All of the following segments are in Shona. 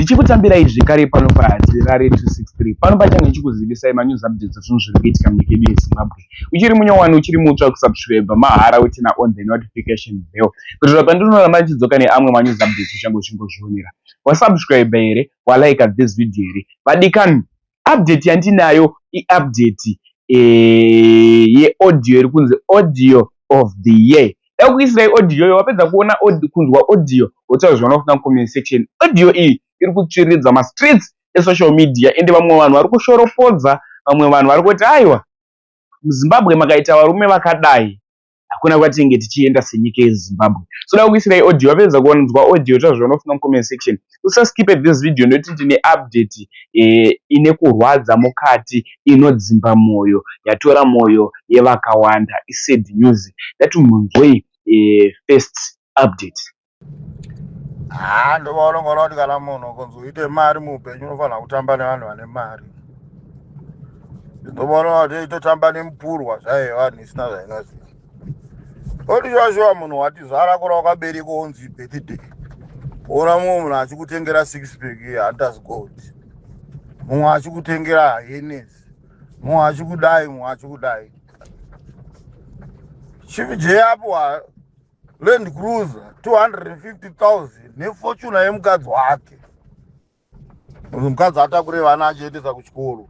ndichikutambira zvekare pano paRadio 263 pano pachange ndichikuzivisai manews updates zvinhu zviri kuitika munyika yedu yeZimbabwe. Uchiri munyowani uchiri mutsva kusubscribe mahara utina on the notification bell kuitira pandinorambe ndichidzoka neamwe manews updates uchange uchingozvionera. Wasubscribe here, walike this video here. Vadikani, update yandinayo iupdate yeaudio iri kunzi audio of the year. Kuisira audio yo wapedza kuona kunzwa audio utazviona kufuna comment section. Audio iyi iri kutsviridza ma streets esocial media ende vamwe vanhu vari kushoropodza, vamwe vanhu vari kuti aiwa muZimbabwe makaita varume vakadai hakuna kwatinge tichienda senyika yeZimbabwe. So kuisira audio wapedza kuonzwa audio utazviona kufuna comment section. Usaskipe this video nokuti ndine update ine kurwadza mukati inodzimba moyo yatora moyo yevakawanda sad news. That munzwei first update. Ndovaona ngona kuti kana munhu kunzi uite mari muupenyu unofanira kutamba nevanhu vane mari. Ndovaona kuti totamba nemupurwa zvaive vanhu isina zvainoziva. Oti zvashuwa munhu watizvara kura wakabereka unzi birthday. Ona mumwe munhu achikutengera 6 pack Hunters Gold. Mumwe achikutengera Hennessy. Mumwe achikudai, mumwe achikudai. Chivije apo Land Cruiser 250,000 nefortuna yemukadzi wake. Mukadzi atakure vana achiendesa kuchikoro.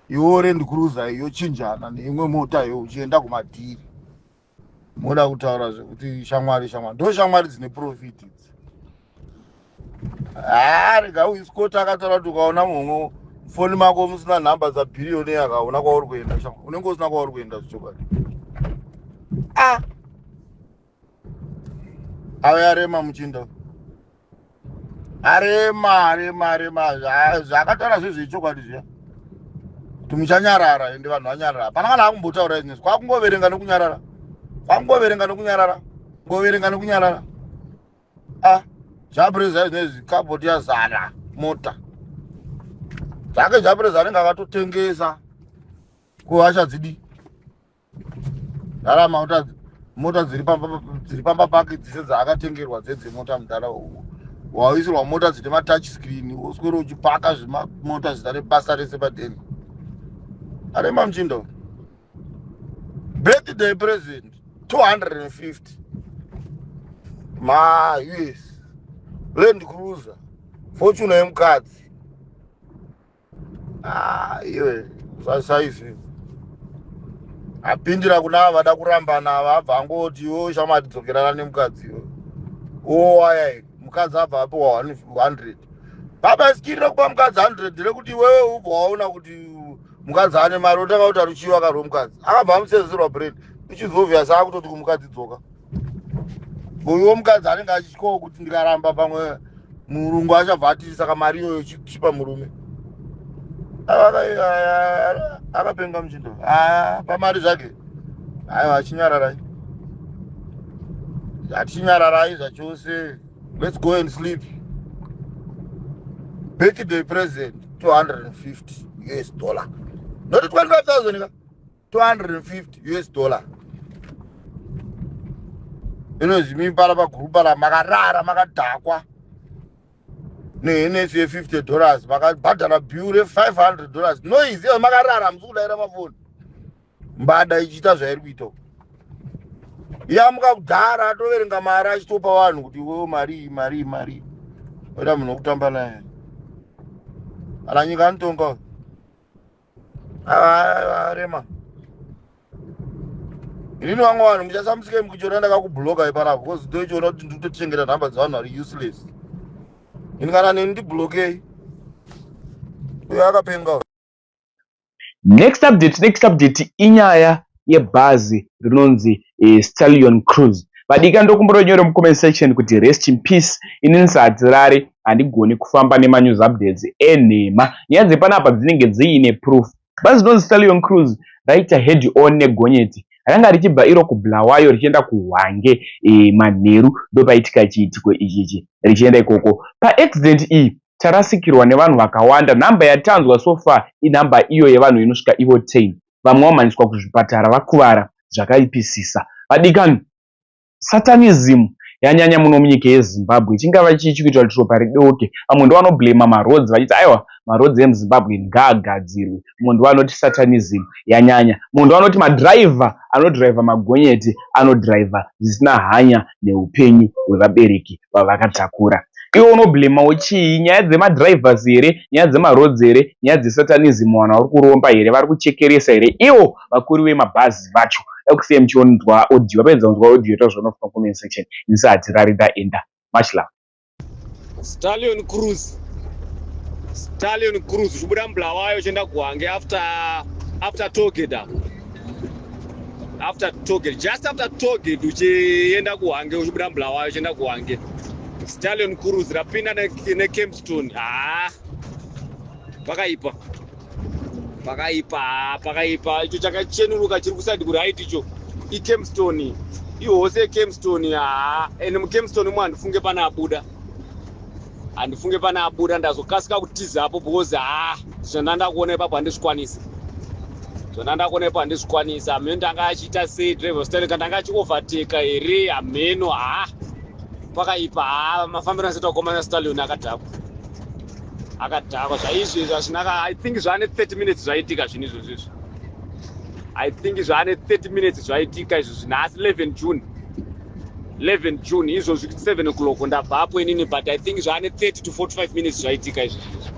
Iwo Land Cruiser yochinjana neimwe mota yo uchienda kumadhiri. Moda kutaura zvekuti shamwari ndo shamwari dzine profit. Rega uiskota akataura kuti ukaona mumwe foni mako musina nhamba dzabhiriyoni akaona kwauri kuenda unenge usina kwauri kuenda zvichokwadi. Ave arema muchinda. Arema. Zvakataura zvezvechokwadi zviya. Kuti muchanyarara ende vanhu vanyarara. Pana kana akumbotaura izvi. Kwakungoverenga nokunyarara. Ngoverenga nokunyarara. Jabreza izvi kabhoti yazara mota. Zvake Jabreza anenge akatotengesa kuhasha dzidi. Darama mota dziri pamba pake dzise dzaakatengerwa dzedzemota mudhara waisirwa mota dzine matouch screen uswere uchipaka zvimamota zvine basa rese padeni. Arema muchindo. Birthday present 250 ma US Land Cruiser fortuna yemukadzi. Iwe saizi apindira kuna vada kurambana abva angoti iwe shamwari dzokerana nemukadzi iwe waya mukadzi abva apiwa 100 baba sikirira kupa mukadzi 100 rekuti iwewe ubva waona kuti mukadzi ane mari otanga kuti aruchiwa karo mukadzi akabva amusezerwa bread ichizovya saa kutoti kumukadzi dzoka iwe mukadzi anenge achityawo kuti ndikaramba pamwe murungu achabva atirisa kamari iyoyo chipa murume akapenga muchindo pamari zvake aiwa achinyararai zvachose. Let's go and sleep. Birthday present 250 US dollar, not 25,000, 250 US dollar. Inozimi para pagrupa la makarara makadhakwa neHennessy $50 makabhadhara bill $500 noiziva makarara musukudaira mafoni mbada ichiita zvairi kuita yamukagara atoverenga mari achitopa vanhu kuti iwewe mari oita munhu wokutamba naye ala nyika anotonga arema. Inini vamwe vanhu muchasamusike mukuchiona ndakakubhuloka ipanapo because ndochiona kuti nditochengeta nhamba dzavanhu vari useless. Ini kana neni ndiblokei uyo akapenga. Next update inyaya yebhazi rinonzi Stallion Cruise. Vadika ndokumbonyora mucomment section kuti rest in peace. Inini satirare handigoni kufamba nemanews updates enhema. Nyaya dzepanapa dzinenge dziine proof. Bhazi rinonzi Stallion Cruise raita head on negonyeti. Ranga richibva iro kuBulawayo richienda kuHwange manheru ndopaitika chiitiko ichichi richienda ikoko. Paaccident iyi tarasikirwa nevanhu vakawanda. Namba yatanzwa so far inamba iyo yevanhu inosvika ivo 10. Vamwe vamaniswa kuzvipatara vakuvara zvakaipisisa. Vadikani, satanism yanyanya muno munyika yeZimbabwe. Chingava chichi kuitira kuti ropa ridoke. Vamwe ndovanoblema marodzi vachiti aiwa marodzi emuZimbabwe ngaagadzirwe. Mumwe ndovanoti satanism yanyanya. Mumwe ndovanoti madhiraivha anodhiraivha magonyeti anodhiraivha zvisina hanya neupenyu hwevabereki vavakatakura. Iwo unoblemawo chii? Nyaya dzemadhiraivhasi here, nyaya dzemarodzi here, nyaya dzesatanism vanhu vari kuromba here, vari kuchekeresa here, iwo vakuru vemabhazi vacho. Ekusiye muchionzwa audio, vapedza kunzwa audio ita zvinofunga comment section. Ndisati rari ndaenda. Much love. Stallion Cruz uchibuda mbulawayo uchienda kuHwange after tollgate just after tollgate uchienda kuHwange uchibuda mbulawayo uchienda kuHwange. Stallion Cruz rapinda neKempston. Pakaipa icho chakachenuruka chiri kusadi kuright icho iKempston ihose yeKempston. Ende muKempston mwe handifunge pana abuda ndazokasika kutiza apo because zvandanda kuona ipapo handizvikwanisa ameno ndanga achiita sei driver style kana ndanga achiovertake here ameno pakaipa mafambiro asita kukomana Stallion akadhakwa zvaizvezvo hazvinaka. I think zvaane 30 minutes zvaitika zvinhu izvozvo. I think zvaane 30 minutes zvaitika izvozvo. Nhasi 11 June izvozvo 7 o'clock ndabvapo inini, but I think zvaane 30 to 45 minutes zvaitika izvozvo.